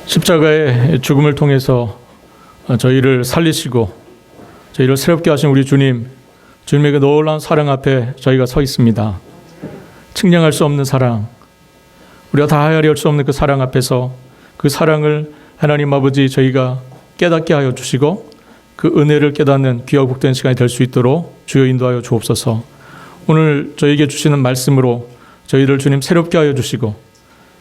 십자가의 죽음을 통해서 저희를 살리시고 저희를 새롭게 하신 우리 주님의 그 놀라운 사랑 앞에 저희가 서 있습니다. 측량할 수 없는 사랑, 우리가 다 헤아릴 수 없는 그 사랑 앞에서 그 사랑을 하나님 아버지 저희가 깨닫게 하여 주시고 그 은혜를 깨닫는 귀하고 복된 시간이 될 수 있도록 주여 인도하여 주옵소서. 오늘 저희에게 주시는 말씀으로 저희를 주님 새롭게 하여 주시고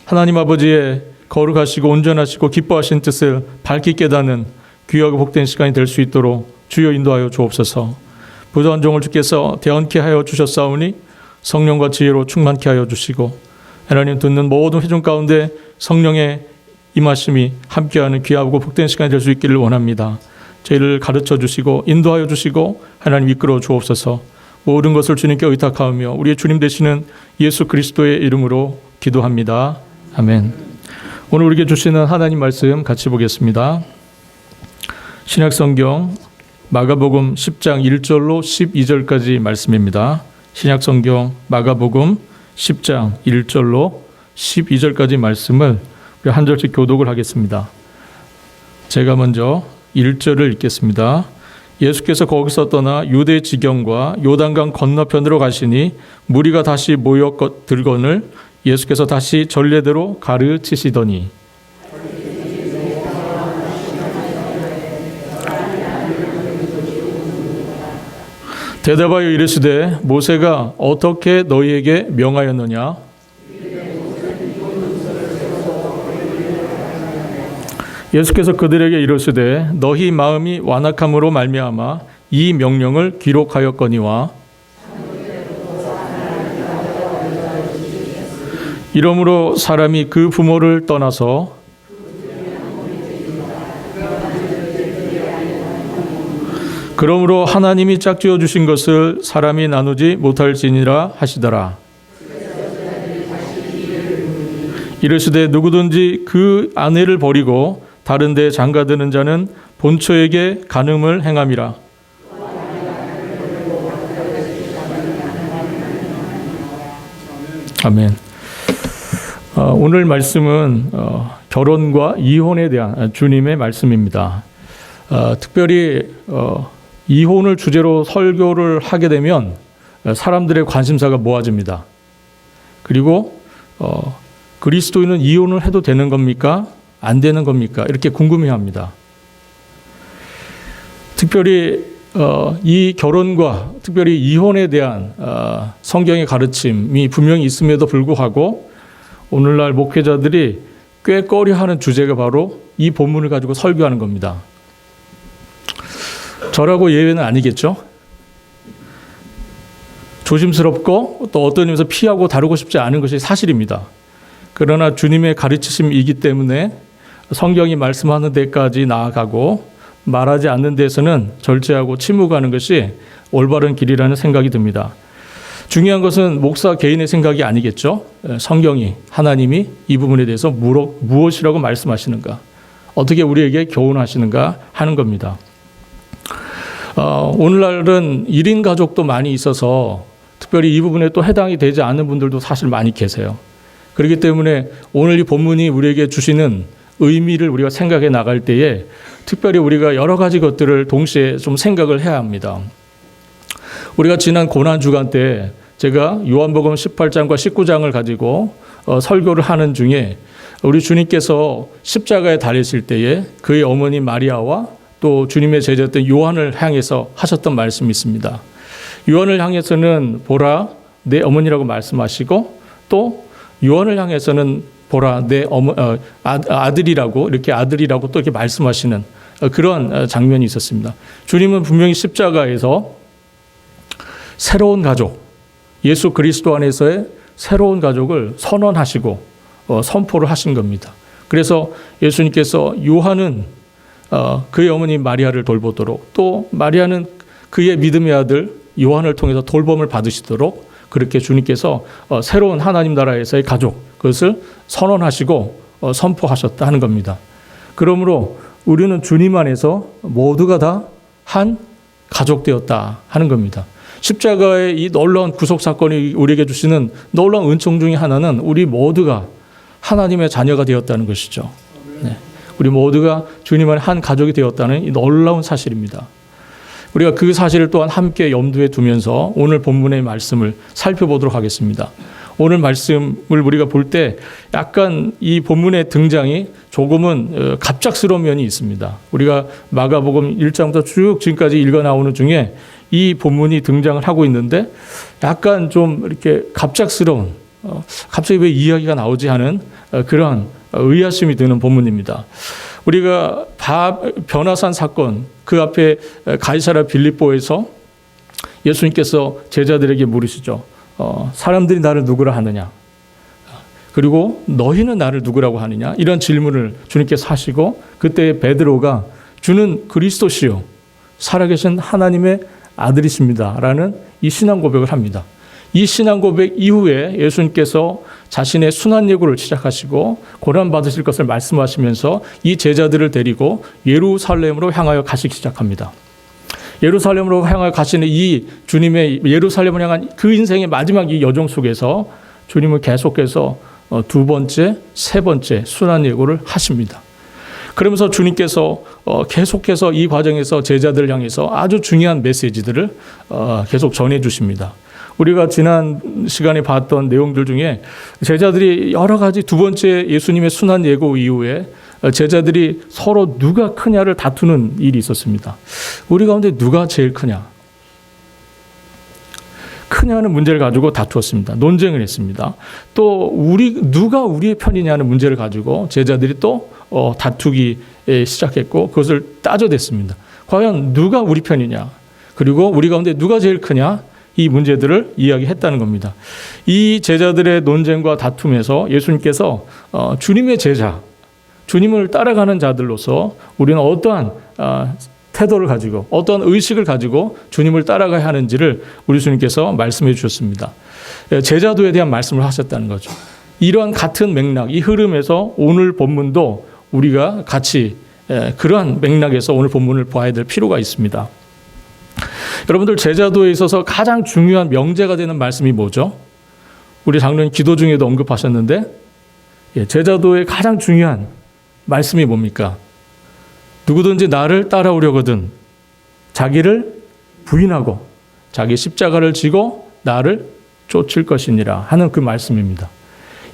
하나님 아버지의 거룩하시고 온전하시고 기뻐하신 뜻을 밝히 깨닫는 귀하고 복된 시간이 될 수 있도록 주여 인도하여 주옵소서. 부도한 종을 주께서 대언케 하여 주셨사오니 성령과 지혜로 충만케 하여 주시고 하나님 듣는 모든 회중 가운데 성령의 임하심이 함께하는 귀하고 복된 시간이 될 수 있기를 원합니다. 저희를 가르쳐 주시고 인도하여 주시고 하나님 이끌어 주옵소서. 모든 것을 주님께 의탁하오며 우리의 주님 되시는 예수 그리스도의 이름으로 기도합니다. 아멘. 오늘 우리에게 주시는 하나님 말씀 같이 보겠습니다. 신약성경 마가복음 10장 1절로 12절까지 말씀입니다. 신약성경 마가복음 10장 1절로 12절까지 말씀을 우리 한 절씩 교독을 하겠습니다. 제가 먼저 1절을 읽겠습니다. 예수께서 거기서 떠나 유대 지경과 요단강 건너편으로 가시니 무리가 다시 모여 들거늘 예수께서 다시 전례대로 가르치시더니 대답하여 이르시되 모세가 어떻게 너희에게 명하였느냐? 예수께서 그들에게 이르시되 너희 마음이 완악함으로 말미암아 이 명령을 기록하였거니와 이러므로 사람이 그 부모를 떠나서 그러므로 하나님이 짝지어 주신 것을 사람이 나누지 못할지니라 하시더라. 이르시되 누구든지 그 아내를 버리고 다른 데 장가드는 자는 본처에게 간음을 행함이라. 아멘. 오늘 말씀은 결혼과 이혼에 대한 주님의 말씀입니다. 특별히 이혼을 주제로 설교를 하게 되면 사람들의 관심사가 모아집니다. 그리고 그리스도인은 이혼을 해도 되는 겁니까? 안 되는 겁니까? 이렇게 궁금해합니다. 특별히 이 결혼과 특별히 이혼에 대한 성경의 가르침이 분명히 있음에도 불구하고 오늘날 목회자들이 꽤 꺼려하는 주제가 바로 이 본문을 가지고 설교하는 겁니다. 저라고 예외는 아니겠죠? 조심스럽고 또 어떤 의미에서 피하고 다루고 싶지 않은 것이 사실입니다. 그러나 주님의 가르치심이기 때문에 성경이 말씀하는 데까지 나아가고 말하지 않는 데서는 절제하고 침묵하는 것이 올바른 길이라는 생각이 듭니다. 중요한 것은 목사 개인의 생각이 아니겠죠? 성경이 하나님이 이 부분에 대해서 무엇이라고 말씀하시는가, 어떻게 우리에게 교훈하시는가 하는 겁니다. 오늘날은 1인 가족도 많이 있어서 특별히 이 부분에 또 해당이 되지 않는 분들도 사실 많이 계세요. 그렇기 때문에 오늘 이 본문이 우리에게 주시는 의미를 우리가 생각해 나갈 때에 특별히 우리가 여러 가지 것들을 동시에 좀 생각을 해야 합니다. 우리가 지난 고난주간 때 제가 요한복음 18장과 19장을 가지고 설교를 하는 중에 우리 주님께서 십자가에 달리실 때에 그의 어머니 마리아와 또 주님의 제자였던 요한을 향해서 하셨던 말씀이 있습니다. 요한을 향해서는 보라 내 어머니라고 말씀하시고 또 요한을 향해서는 보라 내 아들이라고 이렇게 아들이라고 또 이렇게 말씀하시는 그런 장면이 있었습니다. 주님은 분명히 십자가에서 새로운 가족, 예수 그리스도 안에서의 새로운 가족을 선언하시고 선포를 하신 겁니다. 그래서 예수님께서 요한은 그의 어머니 마리아를 돌보도록 또 마리아는 그의 믿음의 아들 요한을 통해서 돌봄을 받으시도록 그렇게 주님께서 새로운 하나님 나라에서의 가족 그것을 선언하시고 선포하셨다 하는 겁니다. 그러므로 우리는 주님 안에서 모두가 다 한 가족 되었다 하는 겁니다. 십자가의 이 놀라운 구속 사건이 우리에게 주시는 놀라운 은총 중에 하나는 우리 모두가 하나님의 자녀가 되었다는 것이죠. 네. 우리 모두가 주님 안에 한 가족이 되었다는 이 놀라운 사실입니다. 우리가 그 사실을 또한 함께 염두에 두면서 오늘 본문의 말씀을 살펴보도록 하겠습니다. 오늘 말씀을 우리가 볼 때 약간 이 본문의 등장이 조금은 갑작스러운 면이 있습니다. 우리가 마가복음 1장부터 쭉 지금까지 읽어 나오는 중에 이 본문이 등장을 하고 있는데 약간 좀 이렇게 갑작스러운 갑자기 왜 이야기가 나오지 하는 그러한 의아심이 드는 본문입니다. 우리가 변화산 사건 그 앞에 가이사랴 빌립보에서 예수님께서 제자들에게 물으시죠. 사람들이 나를 누구라 하느냐? 그리고 너희는 나를 누구라고 하느냐? 이런 질문을 주님께서 하시고 그때 베드로가 주는 그리스도시요 살아계신 하나님의 아들이십니다 라는 이 신앙 고백을 합니다. 이 신앙 고백 이후에 예수님께서 자신의 순환 예고를 시작하시고 고난받으실 것을 말씀하시면서 이 제자들을 데리고 예루살렘으로 향하여 가시기 시작합니다. 예루살렘으로 향하여 가시는 이 주님의 예루살렘을 향한 그 인생의 마지막 이 여정 속에서 주님은 계속해서 두 번째, 세 번째 순환 예고를 하십니다. 그러면서 주님께서 계속해서 이 과정에서 제자들을 향해서 아주 중요한 메시지들을 계속 전해 주십니다. 우리가 지난 시간에 봤던 내용들 중에 제자들이 여러 가지 두 번째 예수님의 순환 예고 이후에 제자들이 서로 누가 크냐를 다투는 일이 있었습니다. 우리 가운데 누가 제일 크냐? 크냐는 문제를 가지고 다투었습니다. 논쟁을 했습니다. 또 누가 우리의 편이냐는 문제를 가지고 제자들이 또 다투기 시작했고 그것을 따져댔습니다. 과연 누가 우리 편이냐? 그리고 우리 가운데 누가 제일 크냐? 이 문제들을 이야기했다는 겁니다. 이 제자들의 논쟁과 다툼에서 예수님께서 주님의 제자, 주님을 따라가는 자들로서 우리는 어떠한 태도를 가지고 어떠한 의식을 가지고 주님을 따라가야 하는지를 우리 주님께서 말씀해 주셨습니다. 제자도에 대한 말씀을 하셨다는 거죠. 이러한 같은 맥락, 이 흐름에서 오늘 본문도 우리가 같이 그러한 맥락에서 오늘 본문을 봐야 될 필요가 있습니다. 여러분들 제자도에 있어서 가장 중요한 명제가 되는 말씀이 뭐죠? 우리 작년 기도 중에도 언급하셨는데 제자도의 가장 중요한 말씀이 뭡니까? 누구든지 나를 따라오려거든 자기를 부인하고 자기 십자가를 지고 나를 쫓을 것이니라 하는 그 말씀입니다.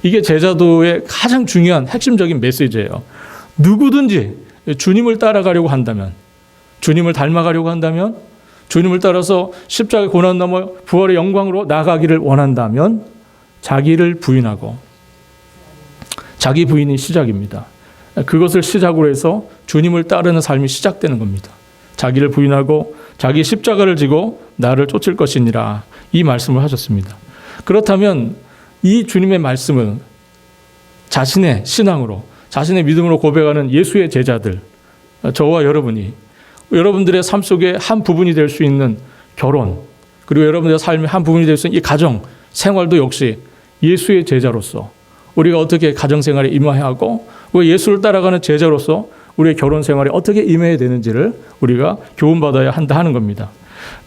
이게 제자도의 가장 중요한 핵심적인 메시지예요. 누구든지 주님을 따라가려고 한다면, 주님을 닮아가려고 한다면, 주님을 따라서 십자가의 고난 넘어 부활의 영광으로 나가기를 원한다면 자기를 부인하고, 자기 부인이 시작입니다. 그것을 시작으로 해서 주님을 따르는 삶이 시작되는 겁니다. 자기를 부인하고 자기 십자가를 지고 나를 쫓을 것이니라 이 말씀을 하셨습니다. 그렇다면 이 주님의 말씀은 자신의 신앙으로 자신의 믿음으로 고백하는 예수의 제자들, 저와 여러분이 여러분들의 삶 속에 한 부분이 될 수 있는 결혼, 그리고 여러분들의 삶의 한 부분이 될 수 있는 이 가정 생활도 역시 예수의 제자로서 우리가 어떻게 가정생활에 임해야 하고 예수를 따라가는 제자로서 우리의 결혼 생활에 어떻게 임해야 되는지를 우리가 교훈받아야 한다 하는 겁니다.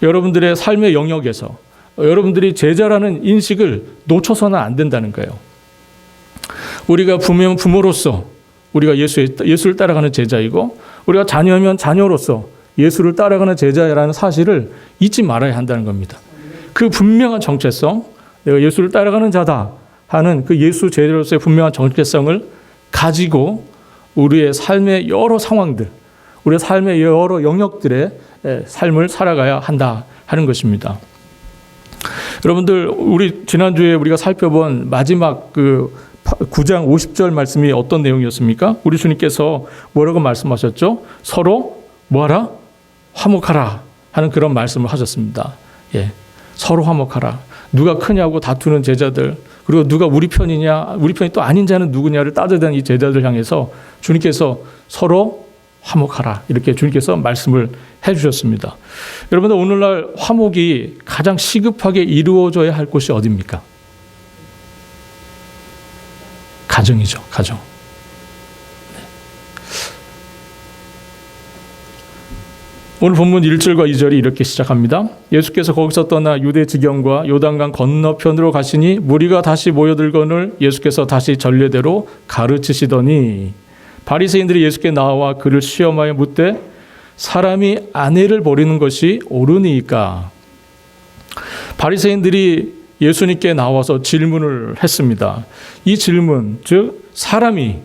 여러분들의 삶의 영역에서 여러분들이 제자라는 인식을 놓쳐서는 안 된다는 거예요. 우리가 부모면 부모로서 우리가 예수를 따라가는 제자이고 우리가 자녀면 자녀로서 예수를 따라가는 제자라는 사실을 잊지 말아야 한다는 겁니다. 그 분명한 정체성, 내가 예수를 따라가는 자다 하는 그 예수 제자로서의 분명한 정체성을 가지고 우리의 삶의 여러 상황들, 우리의 삶의 여러 영역들의 삶을 살아가야 한다 하는 것입니다. 여러분들, 우리 지난주에 우리가 살펴본 마지막 그 9장 50절 말씀이 어떤 내용이었습니까? 우리 주님께서 뭐라고 말씀하셨죠? 서로 뭐하라? 화목하라 하는 그런 말씀을 하셨습니다. 예, 서로 화목하라. 누가 크냐고 다투는 제자들, 그리고 누가 우리 편이냐, 우리 편이 또 아닌 자는 누구냐를 따져대는 이 제자들 향해서 주님께서 서로 화목하라 이렇게 주님께서 말씀을 해주셨습니다. 여러분들, 오늘날 화목이 가장 시급하게 이루어져야 할 곳이 어디입니까? 가정이죠. 가정. 오늘 본문 1절과 2절이 이렇게 시작합니다. 예수께서 거기서 떠나 유대 지경과 요단강 건너편으로 가시니 무리가 다시 모여들거늘 예수께서 다시 전례대로 가르치시더니 바리새인들이 예수께 나와 그를 시험하여 묻되 사람이 아내를 버리는 것이 옳으니까. 바리새인들이 예수님께 나와서 질문을 했습니다. 이 질문, 즉 사람이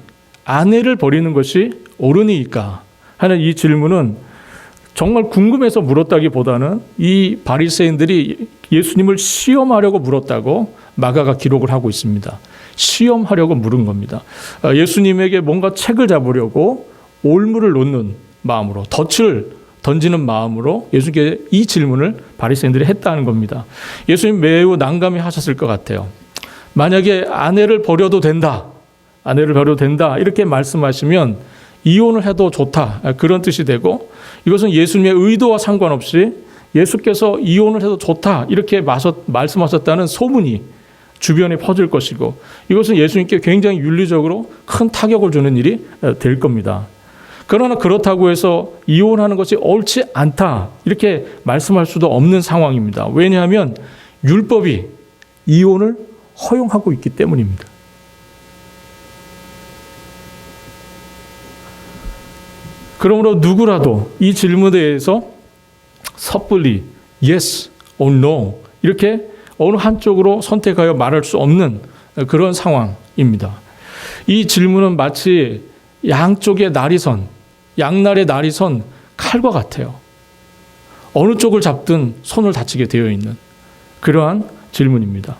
아내를 버리는 것이 옳으니까 하는 이 질문은 정말 궁금해서 물었다기보다는 이 바리새인들이 예수님을 시험하려고 물었다고 마가가 기록을 하고 있습니다. 시험하려고 물은 겁니다. 예수님에게 뭔가 책을 잡으려고 올무를 놓는 마음으로, 덫을 던지는 마음으로 예수님께 이 질문을 바리새인들이 했다는 겁니다. 예수님 매우 난감해 하셨을 것 같아요. 만약에 아내를 버려도 된다, 이렇게 말씀하시면 이혼을 해도 좋다, 그런 뜻이 되고, 이것은 예수님의 의도와 상관없이 예수께서 이혼을 해도 좋다 이렇게 말씀하셨다는 소문이 주변에 퍼질 것이고, 이것은 예수님께 굉장히 윤리적으로 큰 타격을 주는 일이 될 겁니다. 그러나 그렇다고 해서 이혼하는 것이 옳지 않다 이렇게 말씀할 수도 없는 상황입니다. 왜냐하면 율법이 이혼을 허용하고 있기 때문입니다. 그러므로 누구라도 이 질문에 대해서 섣불리 yes or no 이렇게 어느 한쪽으로 선택하여 말할 수 없는 그런 상황입니다. 이 질문은 마치 양쪽의 양날의 날이 선 칼과 같아요. 어느 쪽을 잡든 손을 다치게 되어 있는 그러한 질문입니다.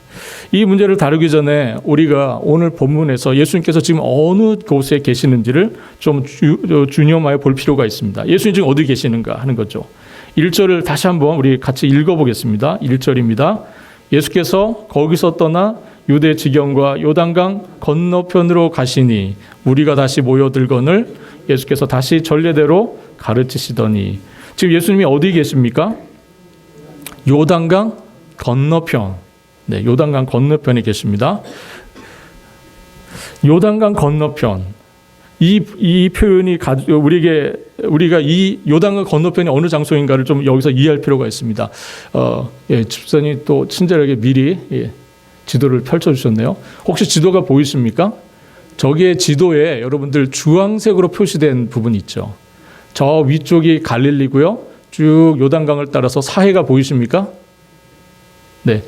이 문제를 다루기 전에 우리가 오늘 본문에서 예수님께서 지금 어느 곳에 계시는지를 좀 주념하여 볼 필요가 있습니다. 예수님 지금 어디 계시는가 하는 거죠. 1절을 다시 한번 우리 같이 읽어보겠습니다. 1절입니다. 예수께서 거기서 떠나 유대 지경과 요단강 건너편으로 가시니 무리가 다시 모여들거늘 예수께서 다시 전례대로 가르치시더니. 지금 예수님이 어디 계십니까? 요단강 건너편. 네, 요단강 건너편에 계십니다. 요단강 건너편. 이 표현이 우리가 이 요단강 건너편이 어느 장소인가를 좀 여기서 이해할 필요가 있습니다. 집사님 또 친절하게 미리 지도를 펼쳐주셨네요. 혹시 지도가 보이십니까? 저기에 지도에 여러분들 주황색으로 표시된 부분이 있죠. 저 위쪽이 갈릴리고요. 쭉 요단강을 따라서 사해가 보이십니까? 네,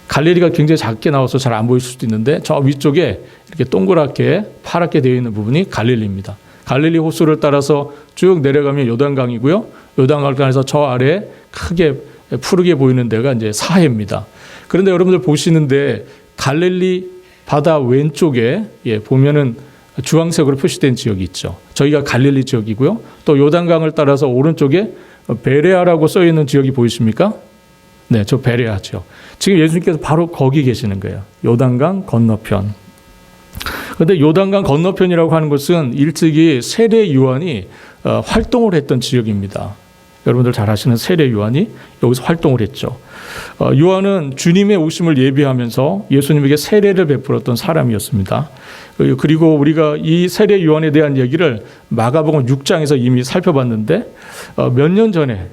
갈릴리가 굉장히 작게 나와서 잘 안 보일 수도 있는데 저 위쪽에 이렇게 동그랗게 파랗게 되어 있는 부분이 갈릴리입니다. 갈릴리 호수를 따라서 쭉 내려가면 요단강이고요. 요단강을 따라서 저 아래에 크게 푸르게 보이는 데가 이제 사해입니다. 그런데 여러분들 보시는데 갈릴리 바다 왼쪽에 보면은 주황색으로 표시된 지역이 있죠. 저희가 갈릴리 지역이고요. 또 요단강을 따라서 오른쪽에 베레아라고 써 있는 지역이 보이십니까? 네, 저 베레아죠. 지금 예수님께서 바로 거기 계시는 거예요. 요단강 건너편. 그런데 요단강 건너편이라고 하는 것은 일찍이 세례 요한이 활동을 했던 지역입니다. 여러분들 잘 아시는 세례 요한이 여기서 활동을 했죠. 요한은 주님의 오심을 예비하면서 예수님에게 세례를 베풀었던 사람이었습니다. 그리고 우리가 이 세례 요한에 대한 얘기를 마가복음 6장에서 이미 살펴봤는데 몇 년 전에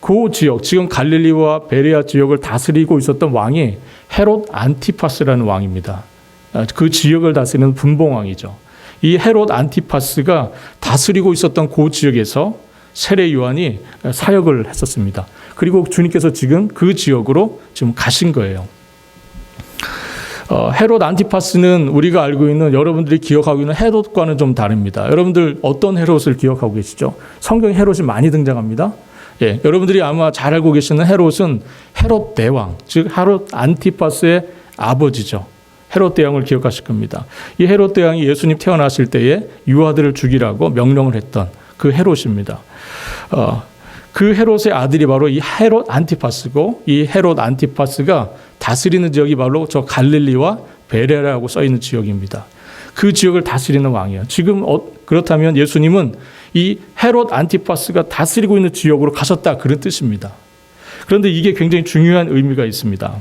그 지역, 지금 갈릴리와 베레아 지역을 다스리고 있었던 왕이 헤롯 안티파스라는 왕입니다. 그 지역을 다스리는 분봉왕이죠. 이 헤롯 안티파스가 다스리고 있었던 그 지역에서 세례 요한이 사역을 했었습니다. 그리고 주님께서 지금 그 지역으로 지금 가신 거예요. 헤롯 안티파스는 우리가 알고 있는, 여러분들이 기억하고 있는 헤롯과는 좀 다릅니다. 여러분들 어떤 헤롯을 기억하고 계시죠? 성경에 헤롯이 많이 등장합니다. 예, 여러분들이 아마 잘 알고 계시는 헤롯은 헤롯 대왕, 즉 헤롯 안티파스의 아버지죠. 헤롯 대왕을 기억하실 겁니다. 이 헤롯 대왕이 예수님 태어나실 때에 유아들을 죽이라고 명령을 했던 그 헤롯입니다. 그 헤롯의 아들이 바로 이 헤롯 안티파스고, 이 헤롯 안티파스가 다스리는 지역이 바로 저 갈릴리와 베레라고 써 있는 지역입니다. 그 지역을 다스리는 왕이에요. 지금 그렇다면 예수님은 이 헤롯 안티파스가 다스리고 있는 지역으로 가셨다, 그런 뜻입니다. 그런데 이게 굉장히 중요한 의미가 있습니다.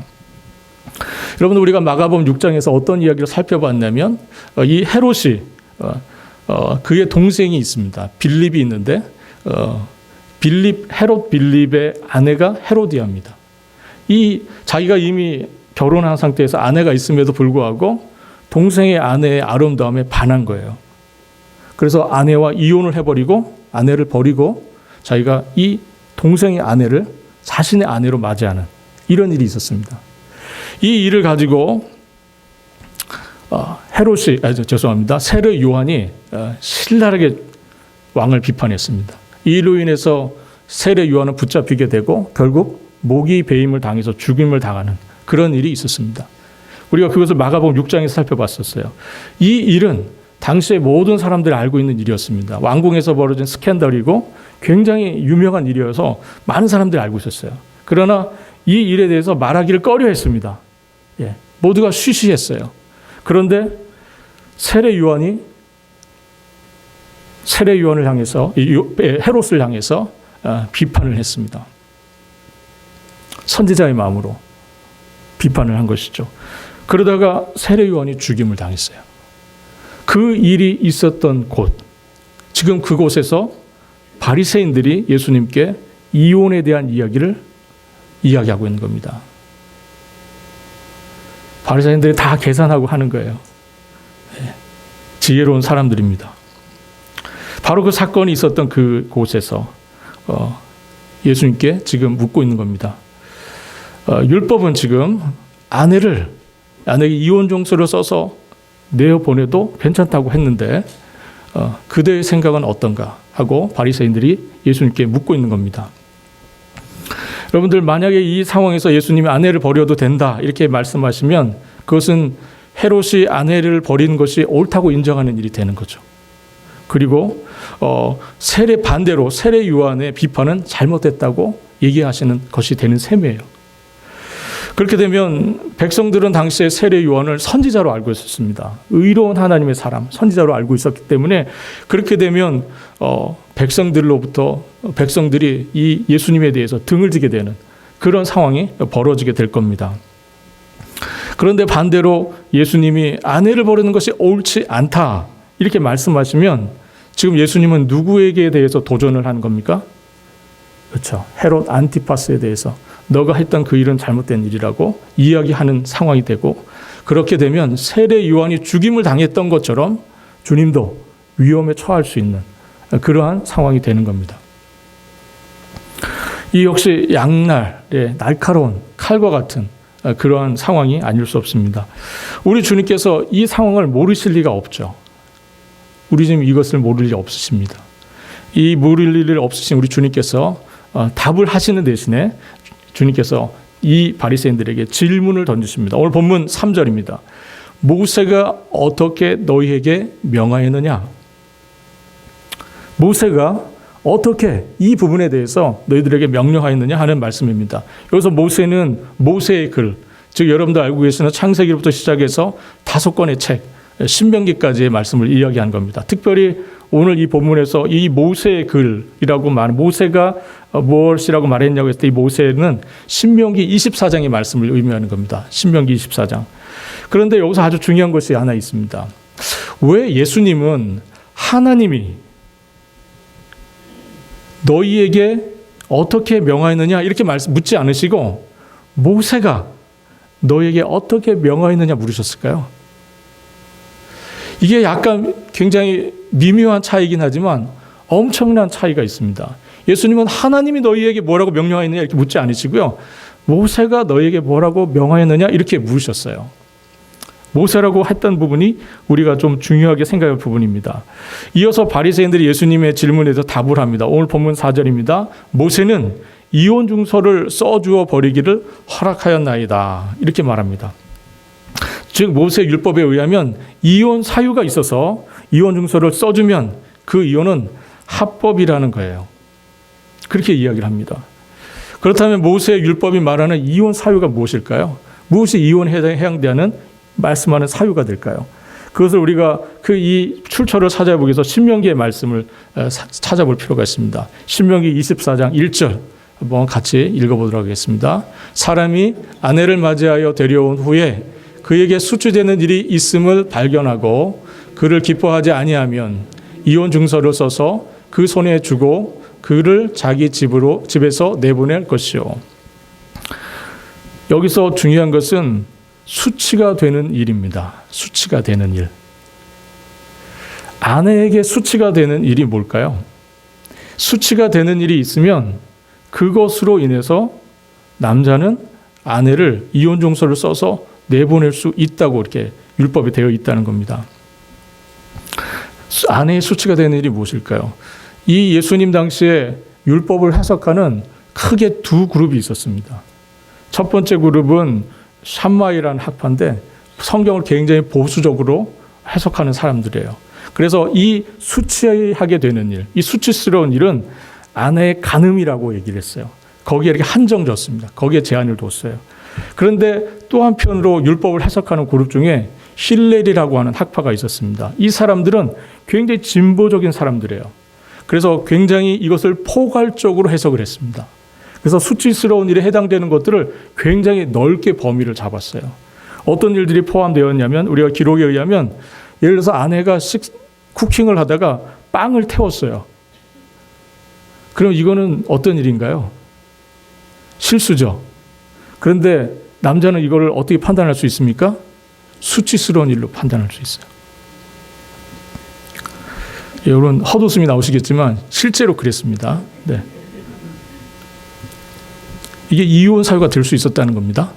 여러분, 우리가 마가복음 6장에서 어떤 이야기를 살펴봤냐면 이 헤롯이 그의 동생이 있습니다. 빌립이 있는데 헤롯 빌립의 아내가 헤로디아입니다. 이 자기가 이미 결혼한 상태에서 아내가 있음에도 불구하고 동생의 아내의 아름다움에 반한 거예요. 그래서 아내와 이혼을 해버리고 아내를 버리고 자기가 이 동생의 아내를 자신의 아내로 맞이하는 이런 일이 있었습니다. 이 일을 가지고 세례 요한이 신랄하게 왕을 비판했습니다. 이 일로 인해서 세례 요한은 붙잡히게 되고 결국 모기 배임을 당해서 죽임을 당하는 그런 일이 있었습니다. 우리가 그것을 마가복음 6장에서 살펴봤었어요. 이 일은 당시에 모든 사람들이 알고 있는 일이었습니다. 왕궁에서 벌어진 스캔들이고 굉장히 유명한 일이어서 많은 사람들이 알고 있었어요. 그러나 이 일에 대해서 말하기를 꺼려했습니다. 모두가 쉬쉬했어요. 그런데 세례 요한을 향해서 헤롯을 향해서 비판을 했습니다. 선지자의 마음으로 비판을 한 것이죠. 그러다가 세례 요한이 죽임을 당했어요. 그 일이 있었던 곳, 지금 그곳에서 바리새인들이 예수님께 이혼에 대한 이야기를 이야기하고 있는 겁니다. 바리새인들이 다 계산하고 하는 거예요. 지혜로운 사람들입니다. 바로 그 사건이 있었던 그곳에서 예수님께 지금 묻고 있는 겁니다. 율법은 지금 아내에게 이혼 종서를 써서 내어보내도 괜찮다고 했는데 그대의 생각은 어떤가 하고 바리새인들이 예수님께 묻고 있는 겁니다. 여러분들 만약에 이 상황에서 예수님이 아내를 버려도 된다 이렇게 말씀하시면 그것은 헤롯이 아내를 버리는 것이 옳다고 인정하는 일이 되는 거죠. 그리고 반대로 세례 요한의 비판은 잘못됐다고 얘기하시는 것이 되는 셈이에요. 그렇게 되면 백성들은 당시에 세례 요한을 선지자로 알고 있었습니다. 의로운 하나님의 사람, 선지자로 알고 있었기 때문에 그렇게 되면 백성들이 이 예수님에 대해서 등을 지게 되는 그런 상황이 벌어지게 될 겁니다. 그런데 반대로 예수님이 아내를 버리는 것이 옳지 않다 이렇게 말씀하시면 지금 예수님은 누구에게 대해서 도전을 하는 겁니까? 그렇죠. 헤롯 안티파스에 대해서 너가 했던 그 일은 잘못된 일이라고 이야기하는 상황이 되고 그렇게 되면 세례 요한이 죽임을 당했던 것처럼 주님도 위험에 처할 수 있는 그러한 상황이 되는 겁니다. 이 역시 양날의 날카로운 칼과 같은 그러한 상황이 아닐 수 없습니다. 우리 주님께서 이 상황을 모르실 리가 없죠. 우리 지금 이것을 모를 리 없으십니다. 이 모를 일 없으신 우리 주님께서 답을 하시는 대신에 주님께서 이 바리새인들에게 질문을 던지십니다. 오늘 본문 3절입니다. 모세가 어떻게 너희에게 명하였느냐? 모세가 어떻게 이 부분에 대해서 너희들에게 명령하였느냐 하는 말씀입니다. 여기서 모세는 모세의 글, 즉 여러분도 알고 계시는 창세기로부터 시작해서 5권의 책, 신명기까지의 말씀을 이야기한 겁니다. 특별히 오늘 이 본문에서 이 모세의 글이라고 모세가 무엇이라고 말했냐고 했을 때 이 모세는 신명기 24장의 말씀을 의미하는 겁니다. 신명기 24장. 그런데 여기서 아주 중요한 것이 하나 있습니다. 왜 예수님은 하나님이 너희에게 어떻게 명하였느냐 이렇게 묻지 않으시고 모세가 너희에게 어떻게 명하였느냐 물으셨을까요? 이게 약간 굉장히 미묘한 차이긴 하지만 엄청난 차이가 있습니다. 예수님은 하나님이 너희에게 뭐라고 명령하였느냐 이렇게 묻지 않으시고요. 모세가 너희에게 뭐라고 명하였느냐 이렇게 물으셨어요. 모세라고 했던 부분이 우리가 좀 중요하게 생각할 부분입니다. 이어서 바리새인들이 예수님의 질문에 대해서 답을 합니다. 오늘 본문 4절입니다. 모세는 이혼 증서를 써주어 버리기를 허락하였나이다. 이렇게 말합니다. 즉 모세 율법에 의하면 이혼 사유가 있어서 이혼 증서를 써주면 그 이혼은 합법이라는 거예요. 그렇게 이야기를 합니다. 그렇다면 모세 율법이 말하는 이혼 사유가 무엇일까요? 무엇이 이혼에 해당되는 말씀하는 사유가 될까요? 그것을 우리가 이 출처를 찾아보기 위해서 신명기의 말씀을 찾아볼 필요가 있습니다. 신명기 24장 1절 한번 같이 읽어보도록 하겠습니다. 사람이 아내를 맞이하여 데려온 후에 그에게 수치되는 일이 있음을 발견하고 그를 기뻐하지 아니하면 이혼 증서를 써서 그 손에 주고 그를 자기 집에서 내보낼 것이요. 여기서 중요한 것은 수치가 되는 일입니다. 수치가 되는 일. 아내에게 수치가 되는 일이 뭘까요? 수치가 되는 일이 있으면 그것으로 인해서 남자는 아내를 이혼 증서를 써서 내보낼 수 있다고 이렇게 율법에 되어 있다는 겁니다. 아내의 수치가 되는 일이 무엇일까요? 이 예수님 당시에 율법을 해석하는 크게 두 그룹이 있었습니다. 첫 번째 그룹은 샴마이라는 학파인데 성경을 굉장히 보수적으로 해석하는 사람들이에요. 그래서 이 수치하게 되는 일, 이 수치스러운 일은 아내의 간음이라고 얘기를 했어요. 거기에 이렇게 한정 졌습니다. 거기에 제한을 뒀어요. 그런데 또 한편으로 율법을 해석하는 그룹 중에 힐렐이라고 하는 학파가 있었습니다. 이 사람들은 굉장히 진보적인 사람들이에요. 그래서 굉장히 이것을 포괄적으로 해석을 했습니다. 그래서 수치스러운 일에 해당되는 것들을 굉장히 넓게 범위를 잡았어요. 어떤 일들이 포함되어 있냐면 우리가 기록에 의하면 예를 들어서 아내가 쿠킹을 하다가 빵을 태웠어요. 그럼 이거는 어떤 일인가요? 실수죠. 그런데 남자는 이거를 어떻게 판단할 수 있습니까? 수치스러운 일로 판단할 수 있어요. 여러분 헛웃음이 나오시겠지만 실제로 그랬습니다. 네. 이게 이혼 사유가 될 수 있었다는 겁니다.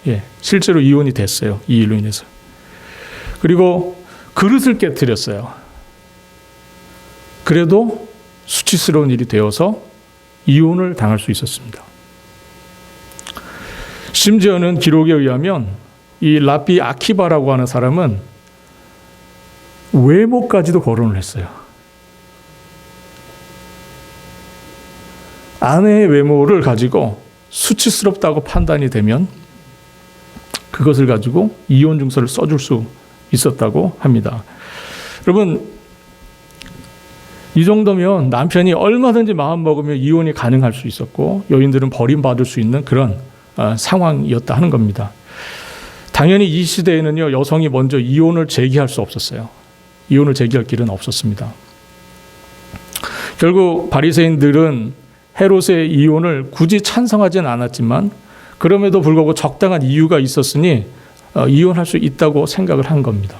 예, 실제로 이혼이 됐어요. 이 일로 인해서. 그리고 그릇을 깨뜨렸어요. 그래도 수치스러운 일이 되어서 이혼을 당할 수 있었습니다. 심지어는 기록에 의하면 이 라비 아키바라고 하는 사람은 외모까지도 거론을 했어요. 아내의 외모를 가지고 수치스럽다고 판단이 되면 그것을 가지고 이혼 증서를 써줄 수 있었다고 합니다. 여러분, 이 정도면 남편이 얼마든지 마음 먹으면 이혼이 가능할 수 있었고 여인들은 버림받을 수 있는 그런 상황이었다 하는 겁니다. 당연히 이 시대에는요, 여성이 먼저 이혼을 제기할 수 없었어요. 이혼을 제기할 길은 없었습니다. 결국 바리새인들은 헤롯의 이혼을 굳이 찬성하지는 않았지만 그럼에도 불구하고 적당한 이유가 있었으니 이혼할 수 있다고 생각을 한 겁니다.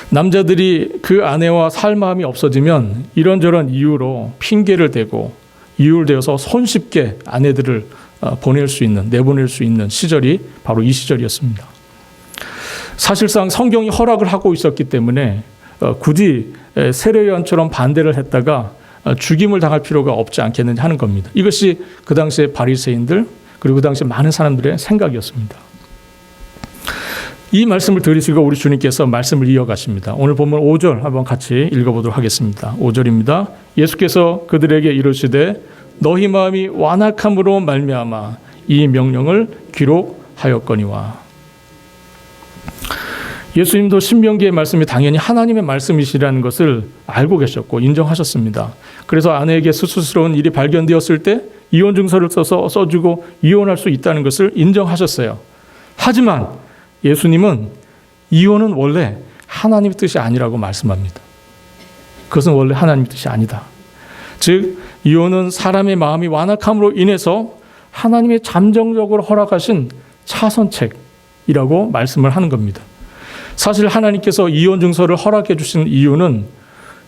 남자들이 그 아내와 살 마음이 없어지면 이런저런 이유로 핑계를 대고 이유를 대어서 손쉽게 아내들을 내보낼 수 있는 시절이 바로 이 시절이었습니다. 사실상 성경이 허락을 하고 있었기 때문에 굳이 세례요한처럼 반대를 했다가 죽임을 당할 필요가 없지 않겠느냐 하는 겁니다. 이것이 그 당시의 바리새인들 그리고 그 당시 많은 사람들의 생각이었습니다. 이 말씀을 들으시고 우리 주님께서 말씀을 이어가십니다. 오늘 본문 5절 한번 같이 읽어보도록 하겠습니다. 5절입니다. 예수께서 그들에게 이르시되 너희 마음이 완악함으로 말미암아 이 명령을 기록하였거니와. 예수님도 신명기의 말씀이 당연히 하나님의 말씀이시라는 것을 알고 계셨고 인정하셨습니다. 그래서 아내에게 수치스러운 일이 발견되었을 때 이혼 증서를 써주고 이혼할 수 있다는 것을 인정하셨어요. 하지만 예수님은 이혼은 원래 하나님의 뜻이 아니라고 말씀합니다. 그것은 원래 하나님의 뜻이 아니다. 즉 이혼은 사람의 마음이 완악함으로 인해서 하나님의 잠정적으로 허락하신 차선책이라고 말씀을 하는 겁니다. 사실 하나님께서 이혼 증서를 허락해 주신 이유는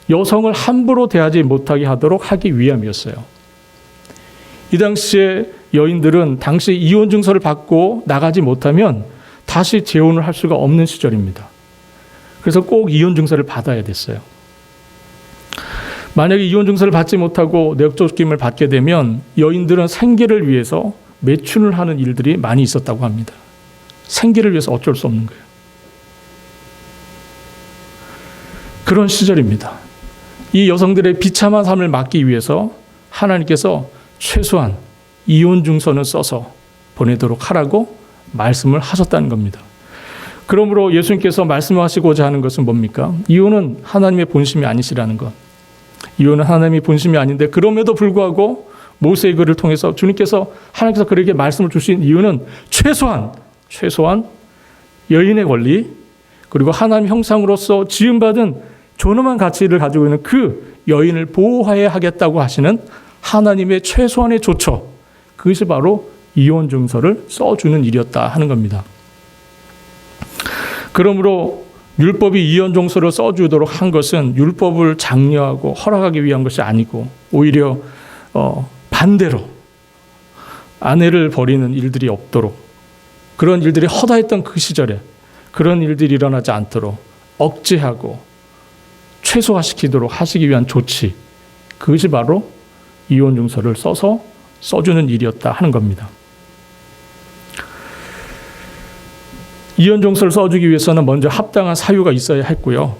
여성을 함부로 대하지 못하게 하도록 하기 위함이었어요. 이 당시에 여인들은 당시 이혼 증서를 받고 나가지 못하면 다시 재혼을 할 수가 없는 시절입니다. 그래서 꼭 이혼 증서를 받아야 됐어요. 만약에 이혼 증서를 받지 못하고 내역쫓김을 받게 되면 여인들은 생계를 위해서 매춘을 하는 일들이 많이 있었다고 합니다. 생계를 위해서 어쩔 수 없는 거예요. 그런 시절입니다. 이 여성들의 비참한 삶을 막기 위해서 하나님께서 최소한 이혼 증서는 써서 보내도록 하라고 말씀을 하셨다는 겁니다. 그러므로 예수님께서 말씀하시고자 하는 것은 뭡니까? 이혼은 하나님의 본심이 아니시라는 것. 이혼은 하나님의 본심이 아닌데 그럼에도 불구하고 모세의 글을 통해서 하나님께서 그에게 말씀을 주신 이유는 최소한 여인의 권리 그리고 하나님 형상으로서 지음받은 존엄한 가치를 가지고 있는 그 여인을 보호해야 하겠다고 하시는 하나님의 최소한의 조처, 그것이 바로 이혼 증서를 써주는 일이었다 하는 겁니다. 그러므로 율법이 이혼종서를 써주도록 한 것은 율법을 장려하고 허락하기 위한 것이 아니고 오히려 반대로 아내를 버리는 일들이 없도록, 그런 일들이 허다했던 그 시절에 그런 일들이 일어나지 않도록 억제하고 최소화시키도록 하시기 위한 조치, 그것이 바로 이혼종서를 써주는 일이었다 하는 겁니다. 이혼종서를 써주기 위해서는 먼저 합당한 사유가 있어야 했고요.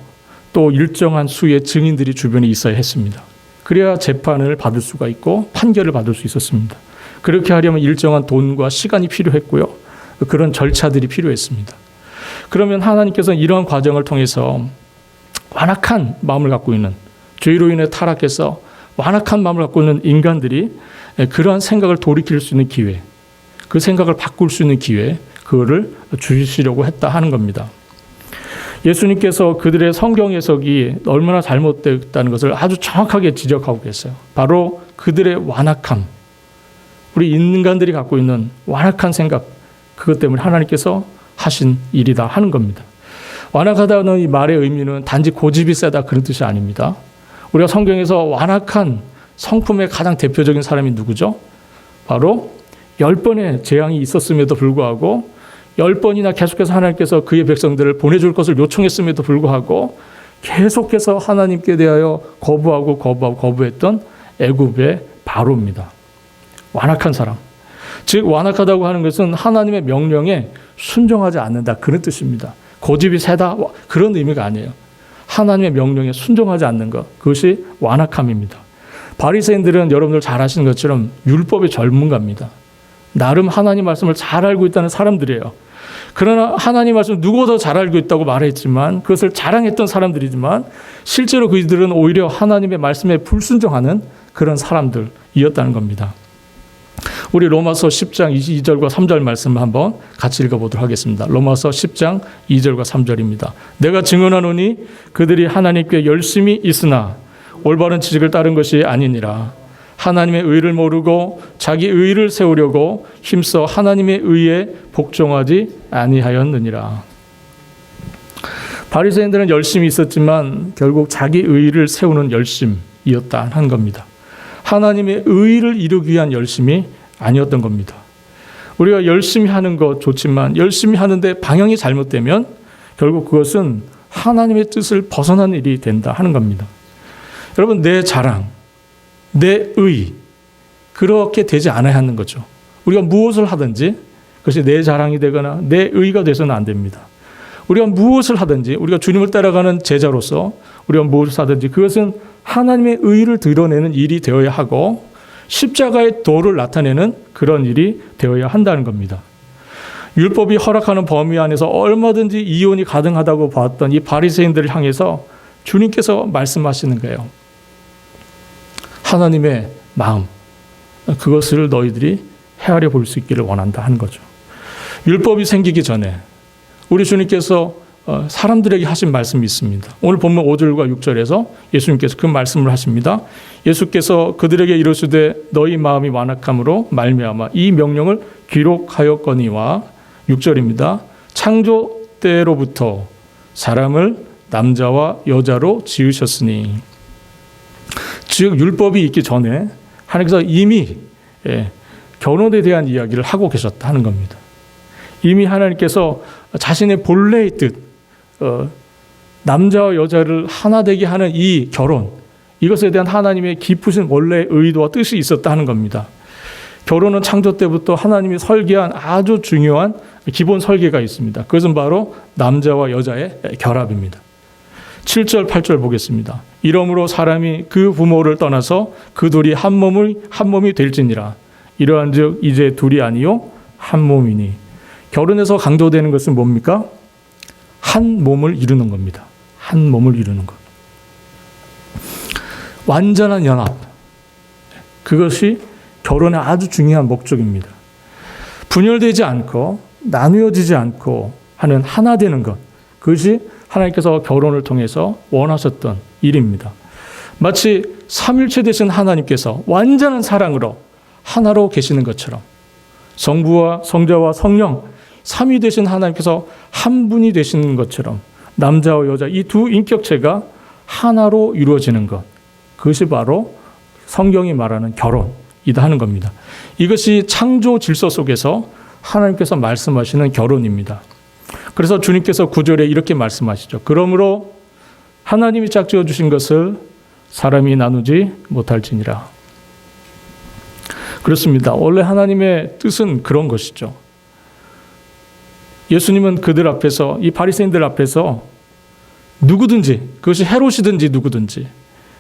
또 일정한 수의 증인들이 주변에 있어야 했습니다. 그래야 재판을 받을 수가 있고 판결을 받을 수 있었습니다. 그렇게 하려면 일정한 돈과 시간이 필요했고요. 그런 절차들이 필요했습니다. 그러면 하나님께서는 이러한 과정을 통해서 완악한 마음을 갖고 있는, 죄로 인해 타락해서 완악한 마음을 갖고 있는 인간들이 그러한 생각을 돌이킬 수 있는 기회, 그 생각을 바꿀 수 있는 기회, 그거를 주시려고 했다 하는 겁니다. 예수님께서 그들의 성경 해석이 얼마나 잘못됐다는 것을 아주 정확하게 지적하고 계세요. 바로 그들의 완악함, 우리 인간들이 갖고 있는 완악한 생각, 그것 때문에 하나님께서 하신 일이다 하는 겁니다. 완악하다는 이 말의 의미는 단지 고집이 세다 그런 뜻이 아닙니다. 우리가 성경에서 완악한 성품의 가장 대표적인 사람이 누구죠? 바로 10번의 재앙이 있었음에도 불구하고 10번이나 계속해서 하나님께서 그의 백성들을 보내줄 것을 요청했음에도 불구하고 계속해서 하나님께 대하여 거부했던 애굽의 바로입니다. 완악한 사람. 즉 완악하다고 하는 것은 하나님의 명령에 순종하지 않는다 그런 뜻입니다. 고집이 세다 그런 의미가 아니에요. 하나님의 명령에 순종하지 않는 것, 그것이 완악함입니다. 바리새인들은 여러분들 잘 아시는 것처럼 율법의 전문가입니다. 나름 하나님 말씀을 잘 알고 있다는 사람들이에요. 그러나 하나님 말씀을 누구보다 잘 알고 있다고 말했지만, 그것을 자랑했던 사람들이지만 실제로 그들은 오히려 하나님의 말씀에 불순종하는 그런 사람들이었다는 겁니다. 우리 로마서 10장 2절과 3절 말씀을 한번 같이 읽어보도록 하겠습니다. 로마서 10장 2절과 3절입니다. 내가 증언하노니 그들이 하나님께 열심히 있으나 올바른 지식을 따른 것이 아니니라. 하나님의 의를 모르고 자기 의를 세우려고 힘써 하나님의 의에 복종하지 아니하였느니라. 바리새인들은 열심히 있었지만 결국 자기 의를 세우는 열심이었다 한 겁니다. 하나님의 의를 이루기 위한 열심이 아니었던 겁니다. 우리가 열심히 하는 것 좋지만 열심히 하는데 방향이 잘못되면 결국 그것은 하나님의 뜻을 벗어난 일이 된다 하는 겁니다. 여러분, 내 자랑, 내 의, 그렇게 되지 않아야 하는 거죠. 우리가 무엇을 하든지 그것이 내 자랑이 되거나 내 의가 돼서는 안 됩니다. 우리가 무엇을 하든지, 우리가 주님을 따라가는 제자로서 우리가 무엇을 하든지 그것은 하나님의 의를 드러내는 일이 되어야 하고 십자가의 도를 나타내는 그런 일이 되어야 한다는 겁니다. 율법이 허락하는 범위 안에서 얼마든지 이혼이 가능하다고 봤던 이 바리새인들을 향해서 주님께서 말씀하시는 거예요. 하나님의 마음, 그것을 너희들이 헤아려 볼 수 있기를 원한다 하는 거죠. 율법이 생기기 전에 우리 주님께서 사람들에게 하신 말씀이 있습니다. 오늘 본문 5절과 6절에서 예수님께서 그 말씀을 하십니다. 예수께서 그들에게 이르시되 너희 마음이 완악함으로 말미암아 이 명령을 기록하였거니와, 6절입니다. 창조 때로부터 사람을 남자와 여자로 지으셨으니, 즉 율법이 있기 전에 하나님께서 이미 결혼에 대한 이야기를 하고 계셨다 하는 겁니다. 이미 하나님께서 자신의 본래의 뜻, 남자와 여자를 하나 되게 하는 이 결혼, 이것에 대한 하나님의 깊으신 원래의 의도와 뜻이 있었다 하는 겁니다. 결혼은 창조 때부터 하나님이 설계한 아주 중요한 기본 설계가 있습니다. 그것은 바로 남자와 여자의 결합입니다. 7절, 8절 보겠습니다. 이러므로 사람이 그 부모를 떠나서 그 둘이 한 몸이 될지니라. 이러한즉 이제 둘이 아니요 한 몸이니. 결혼에서 강조되는 것은 뭡니까? 한 몸을 이루는 겁니다. 한 몸을 이루는 것. 완전한 연합. 그것이 결혼의 아주 중요한 목적입니다. 분열되지 않고 나누어지지 않고 하는 하나 되는 것. 그것이 하나님께서 결혼을 통해서 원하셨던 일입니다. 마치 삼일체 되신 하나님께서 완전한 사랑으로 하나로 계시는 것처럼 성부와 성자와 성령 삼위 되신 하나님께서 한 분이 되시는 것처럼 남자와 여자 이 두 인격체가 하나로 이루어지는 것. 그것이 바로 성경이 말하는 결혼이다 하는 겁니다. 이것이 창조 질서 속에서 하나님께서 말씀하시는 결혼입니다. 그래서 주님께서 9절에 이렇게 말씀하시죠. 그러므로 하나님이 짝지어 주신 것을 사람이 나누지 못할지니라. 그렇습니다. 원래 하나님의 뜻은 그런 것이죠. 예수님은 그들 앞에서, 이 바리새인들 앞에서 누구든지, 그것이 헤롯이든지 누구든지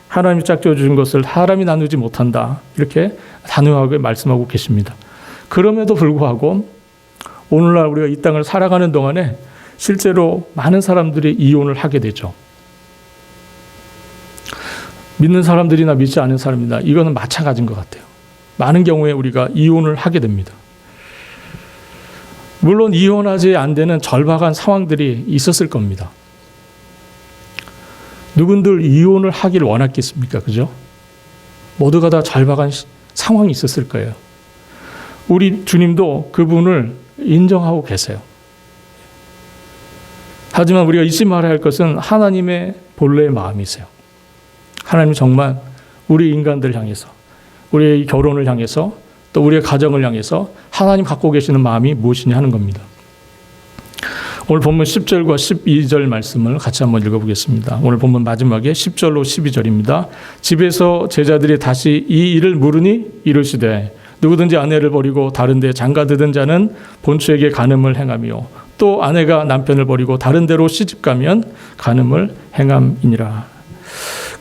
하나님이 짝지어 주신 것을 사람이 나누지 못한다. 이렇게 단호하게 말씀하고 계십니다. 그럼에도 불구하고 오늘날 우리가 이 땅을 살아가는 동안에 실제로 많은 사람들이 이혼을 하게 되죠. 믿는 사람들이나 믿지 않는 사람이나 이거는 마찬가지인 것 같아요. 많은 경우에 우리가 이혼을 하게 됩니다. 물론 이혼하지 안 되는 절박한 상황들이 있었을 겁니다. 누군들 이혼을 하길 원했겠습니까? 그죠? 모두가 다 절박한 상황이 있었을 거예요. 우리 주님도 그분을 인정하고 계세요. 하지만 우리가 잊지 말아야 할 것은 하나님의 본래의 마음이세요. 하나님 정말 우리 인간들 향해서, 우리의 결혼을 향해서, 또 우리의 가정을 향해서 하나님 갖고 계시는 마음이 무엇이냐 하는 겁니다. 오늘 본문 10절과 12절 말씀을 같이 한번 읽어보겠습니다. 오늘 본문 마지막에 10절로 12절입니다. 집에서 제자들이 다시 이 일을 물으니 이르시되 누구든지 아내를 버리고 다른 데 장가드는 자는 본처에게 간음을 행하며 또 아내가 남편을 버리고 다른 데로 시집가면 간음을 행함이니라.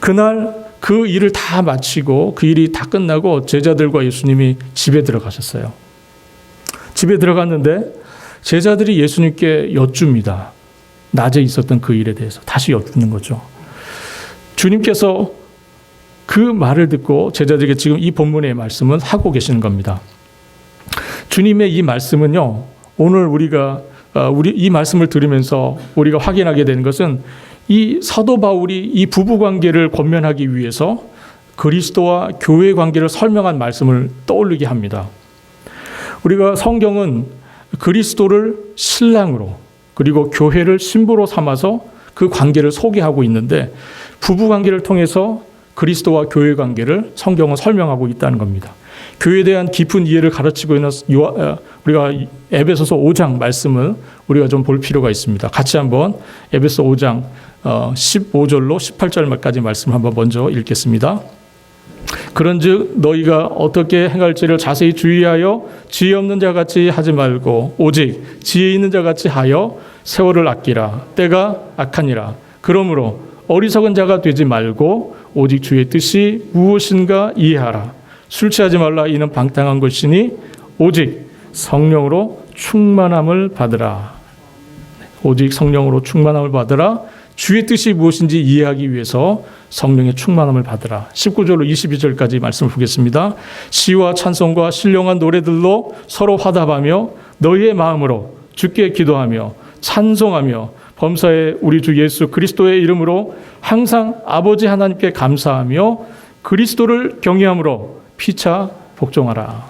그날 그 일을 다 마치고 그 일이 다 끝나고 제자들과 예수님이 집에 들어가셨어요. 집에 들어갔는데 제자들이 예수님께 여쭙니다. 낮에 있었던 그 일에 대해서 다시 여쭙는 거죠. 주님께서 그 말을 듣고 제자들에게 지금 이 본문의 말씀은 하고 계시는 겁니다. 주님의 이 말씀은요, 오늘 우리가 이 말씀을 들으면서 우리가 확인하게 되는 것은 이 사도 바울이 이 부부 관계를 권면하기 위해서 그리스도와 교회 관계를 설명한 말씀을 떠올리게 합니다. 우리가 성경은 그리스도를 신랑으로 그리고 교회를 신부로 삼아서 그 관계를 소개하고 있는데 부부 관계를 통해서 그리스도와 교회 관계를 성경은 설명하고 있다는 겁니다. 교회에 대한 깊은 이해를 가르치고 있는 우리가 에베소서 5장 말씀을 우리가 좀 볼 필요가 있습니다. 같이 한번 에베소 5장 15절로 18절까지 말씀 한번 먼저 읽겠습니다. 그런즉 너희가 어떻게 행할지를 자세히 주의하여 지혜 없는 자같이 하지 말고 오직 지혜 있는 자같이 하여 세월을 아끼라. 때가 악하니라. 그러므로 어리석은 자가 되지 말고 오직 주의 뜻이 무엇인가 이해하라. 술 취하지 말라. 이는 방탕한 것이니 오직 성령으로 충만함을 받으라. 오직 성령으로 충만함을 받으라. 주의 뜻이 무엇인지 이해하기 위해서 성령의 충만함을 받으라. 19절로 22절까지 말씀을 보겠습니다. 시와 찬송과 신령한 노래들로 서로 화답하며 너희의 마음으로 주께 기도하며 찬송하며 범사에 우리 주 예수 그리스도의 이름으로 항상 아버지 하나님께 감사하며 그리스도를 경외함으로 피차 복종하라.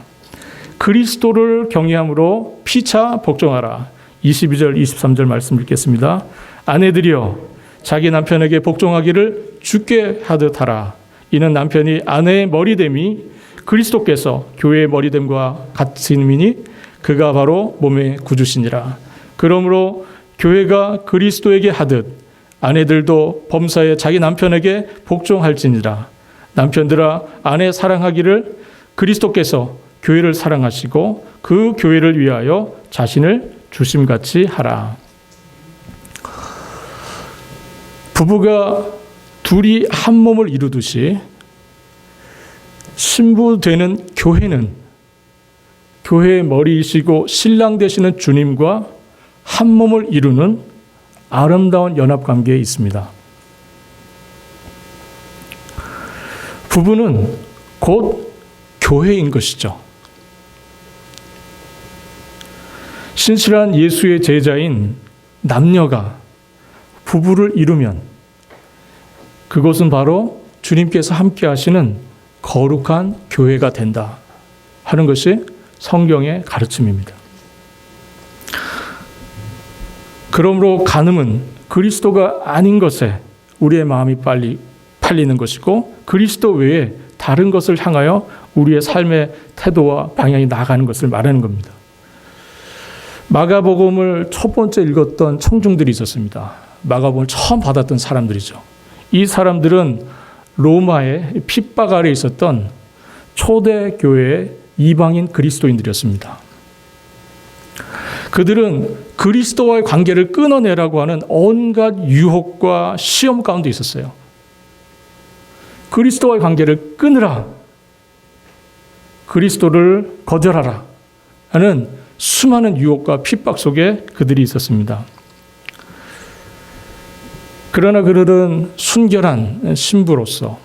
그리스도를 경외함으로 피차 복종하라. 22절 23절 말씀 읽겠습니다. 아내들이여 자기 남편에게 복종하기를 주께 하듯 하라. 이는 남편이 아내의 머리됨이 그리스도께서 교회의 머리됨과 같으니니 그가 바로 몸의 구주시니라. 그러므로 교회가 그리스도에게 하듯 아내들도 범사에 자기 남편에게 복종할지니라. 남편들아 아내 사랑하기를 그리스도께서 교회를 사랑하시고 그 교회를 위하여 자신을 주심같이 하라. 부부가 둘이 한 몸을 이루듯이 신부 되는 교회는 교회의 머리이시고 신랑 되시는 주님과 한 몸을 이루는 아름다운 연합관계에 있습니다. 부부는 곧 교회인 것이죠. 신실한 예수의 제자인 남녀가 부부를 이루면 그것은 바로 주님께서 함께 하시는 거룩한 교회가 된다 하는 것이 성경의 가르침입니다. 그러므로 간음은 그리스도가 아닌 것에 우리의 마음이 빨리 팔리는 것이고 그리스도 외에 다른 것을 향하여 우리의 삶의 태도와 방향이 나아가는 것을 말하는 겁니다. 마가복음을 첫 번째 읽었던 청중들이 있었습니다. 마가복음을 처음 받았던 사람들이죠. 이 사람들은 로마의 핍박 아래 있었던 초대교회의 이방인 그리스도인들이었습니다. 그들은 그리스도와의 관계를 끊어내라고 하는 온갖 유혹과 시험 가운데 있었어요. 그리스도와의 관계를 끊으라. 그리스도를 거절하라 하는 수많은 유혹과 핍박 속에 그들이 있었습니다. 그러나 그들은 순결한 신부로서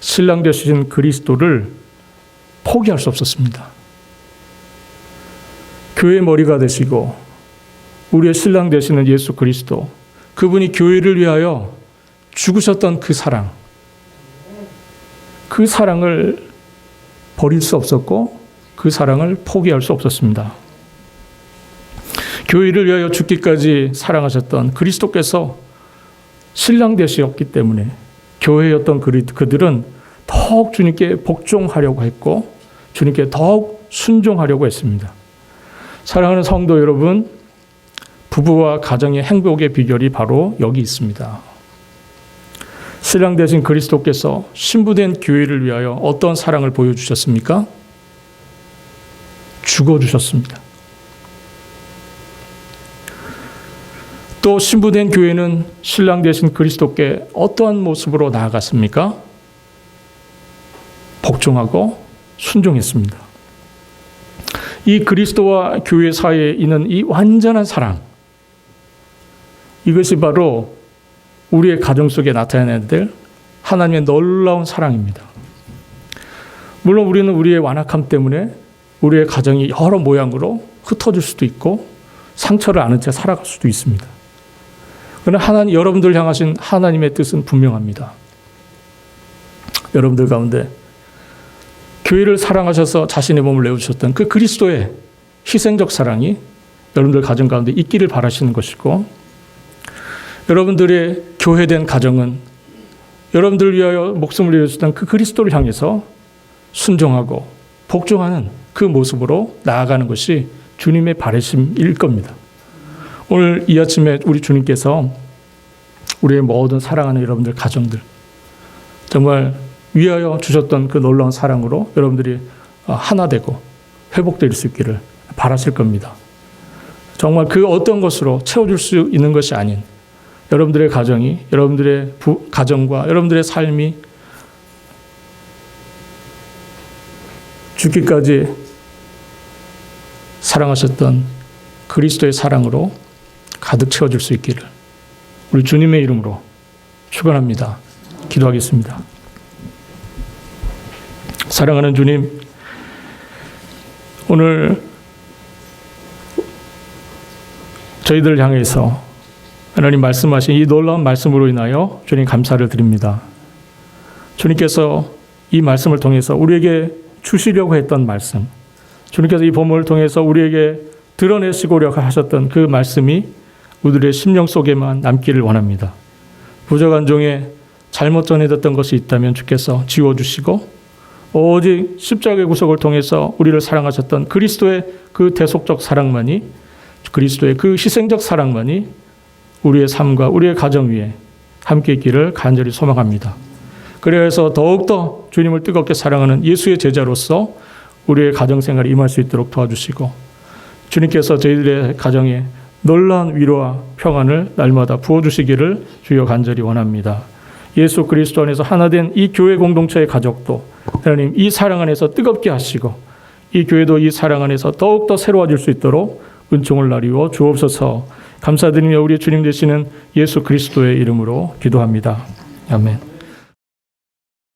신랑 되신 그리스도를 포기할 수 없었습니다. 교회의 머리가 되시고 우리의 신랑 되시는 예수 그리스도, 그분이 교회를 위하여 죽으셨던 그 사랑을 버릴 수 없었고 그 사랑을 포기할 수 없었습니다. 교회를 위하여 죽기까지 사랑하셨던 그리스도께서 신랑 되셨기 때문에 교회였던 그들은 더욱 주님께 복종하려고 했고 주님께 더욱 순종하려고 했습니다. 사랑하는 성도 여러분, 부부와 가정의 행복의 비결이 바로 여기 있습니다. 신랑 되신 그리스도께서 신부된 교회를 위하여 어떤 사랑을 보여주셨습니까? 죽어주셨습니다. 또 신부된 교회는 신랑 되신 그리스도께 어떠한 모습으로 나아갔습니까? 복종하고 순종했습니다. 이 그리스도와 교회 사이에 있는 이 완전한 사랑, 이것이 바로 우리의 가정 속에 나타내야 될 하나님의 놀라운 사랑입니다. 물론 우리는 우리의 완악함 때문에 우리의 가정이 여러 모양으로 흩어질 수도 있고 상처를 안은 채 살아갈 수도 있습니다. 그러나 여러분들 향하신 하나님의 뜻은 분명합니다. 여러분들 가운데 교회를 사랑하셔서 자신의 몸을 내어주셨던 그 그리스도의 희생적 사랑이 여러분들 가정 가운데 있기를 바라시는 것이고, 여러분들의 교회된 가정은 여러분들을 위하여 목숨을 내어주셨던 그 그리스도를 향해서 순종하고 복종하는 그 모습으로 나아가는 것이 주님의 바라심일 겁니다. 오늘 이 아침에 우리 주님께서 우리의 모든 사랑하는 여러분들 가정들 정말 위하여 주셨던 그 놀라운 사랑으로 여러분들이 하나 되고 회복될 수 있기를 바라실 겁니다. 정말 그 어떤 것으로 채워줄 수 있는 것이 아닌 여러분들의 가정이, 여러분들의 가정과 여러분들의 삶이 죽기까지 사랑하셨던 그리스도의 사랑으로 가득 채워줄 수 있기를 우리 주님의 이름으로 축원합니다. 기도하겠습니다. 사랑하는 주님, 오늘 저희들을 향해서 하나님 말씀하신 이 놀라운 말씀으로 인하여 주님 감사를 드립니다. 주님께서 이 말씀을 통해서 우리에게 주시려고 했던 말씀, 주님께서 이 본문을 통해서 우리에게 드러내시고려 하셨던 그 말씀이 우리들의 심령 속에만 남기를 원합니다. 부족한 종에 잘못 전해졌던 것이 있다면 주께서 지워주시고 오직 십자가의 구속을 통해서 우리를 사랑하셨던 그리스도의 그 대속적 사랑만이, 그리스도의 그 희생적 사랑만이 우리의 삶과 우리의 가정 위에 함께 있기를 간절히 소망합니다. 그래서 더욱더 주님을 뜨겁게 사랑하는 예수의 제자로서 우리의 가정생활에 임할 수 있도록 도와주시고 주님께서 저희들의 가정에 놀라운 위로와 평안을 날마다 부어주시기를 주여 간절히 원합니다. 예수 그리스도 안에서 하나 된 이 교회 공동체의 가족도 하나님 이 사랑 안에서 뜨겁게 하시고 이 교회도 이 사랑 안에서 더욱더 새로워질 수 있도록 은총을 나리워 주옵소서. 감사드리며 우리 주님 되시는 예수 그리스도의 이름으로 기도합니다. 아멘.